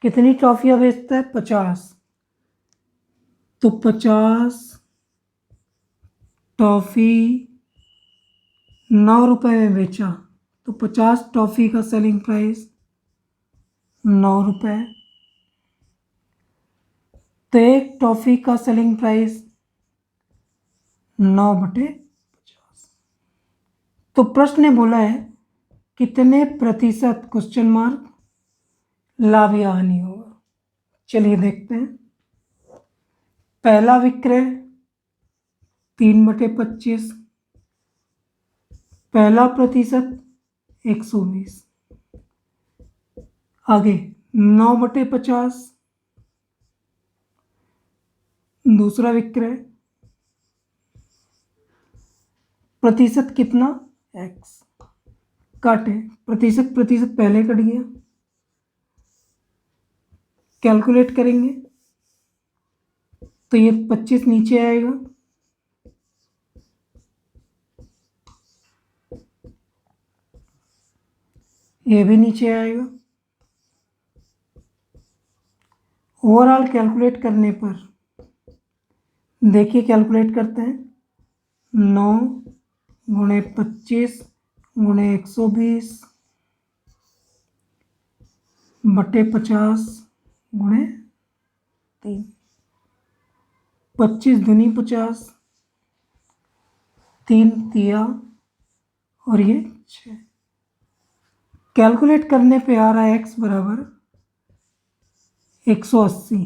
कितनी टॉफियां बेचता है, 50, तो 50 टॉफी 9 रुपये में बेचा, तो 50 टॉफी का सेलिंग प्राइस 9 रुपये, तो 1 टॉफी का सेलिंग प्राइस 9/50। तो प्रश्न ने बोला है कितने प्रतिशत क्वेश्चन मार्क लाभ या हानि होगा। चलिए देखते हैं। पहला विक्रय 3/25, पहला प्रतिशत 120, आगे 9/50, दूसरा विक्रय प्रतिशत कितना, x, काटे, प्रतिशत प्रतिशत पहले कट गया, कैलकुलेट करेंगे तो ये 25 नीचे आएगा, ये भी नीचे आएगा, ओवरऑल कैलकुलेट करने पर देखिए, कैलकुलेट करते हैं 9 गुणे 25 गुणे 120 बटे 50 गुणे 3, 25 दूनी 50, 3 तिया और ये 6। कैलकुलेट करने पे आ रहा है x बराबर 180।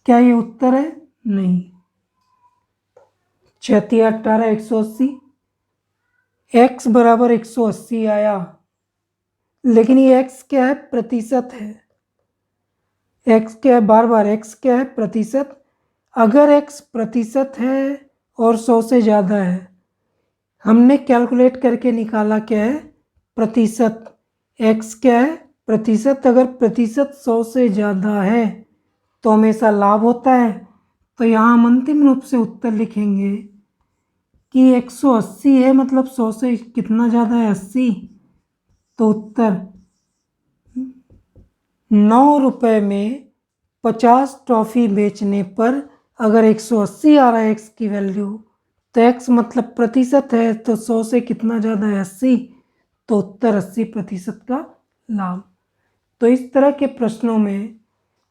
क्या ये उत्तर है? नहीं। 6 तिया 18, 180। x बराबर 180 आया, लेकिन ये x क्या है? प्रतिशत है। x क्या है? बार बार x क्या है? प्रतिशत। अगर x प्रतिशत है और 100 से ज़्यादा है, हमने कैलकुलेट करके निकाला क्या है? प्रतिशत। x क्या है? प्रतिशत। अगर प्रतिशत 100 से ज़्यादा है तो हमेशा लाभ होता है। तो यहाँ हम अंतिम रूप से उत्तर लिखेंगे कि 180 है, मतलब 100 से कितना ज़्यादा है? 80। तो उत्तर 9 रुपये में 50 टॉफ़ी बेचने पर अगर 180 आ रहा है x की वैल्यू, तो x मतलब प्रतिशत है, तो 100 से कितना ज़्यादा है? 80। तो उत्तर 80% का लाभ। तो इस तरह के प्रश्नों में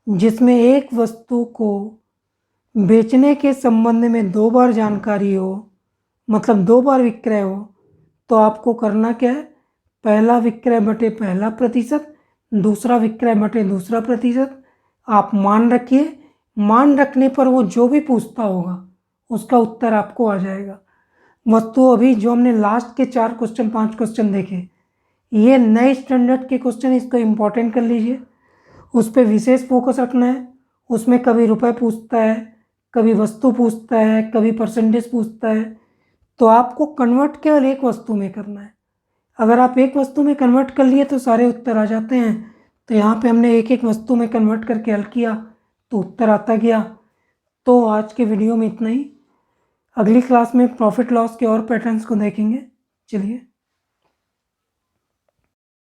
जिसमें एक वस्तु को बेचने के संबंध में 2 बार जानकारी हो, मतलब 2 बार विक्रय हो, तो आपको करना क्या है? पहला विक्रय बटे पहला प्रतिशत, दूसरा विक्रय बटे दूसरा प्रतिशत। आप मान रखिए, मान रखने पर वो जो भी पूछता होगा उसका उत्तर आपको आ जाएगा। वस्तु अभी जो हमने लास्ट के 4 क्वेश्चन 5 क्वेश्चन देखे, ये नए स्टैंडर्ड के क्वेश्चन, इसको इम्पोर्टेंट कर लीजिए। उस पर विशेष फोकस रखना है। उसमें कभी रुपए पूछता है, कभी वस्तु पूछता है, कभी परसेंटेज पूछता है। तो आपको कन्वर्ट केवल एक वस्तु में करना है। अगर आप एक वस्तु में कन्वर्ट कर लिए तो सारे उत्तर आ जाते हैं। तो यहाँ पे हमने एक एक वस्तु में कन्वर्ट करके हल किया तो उत्तर आता गया। तो आज के वीडियो में इतना ही। अगली क्लास में प्रॉफिट लॉस के और पैटर्न्स को देखेंगे। चलिए।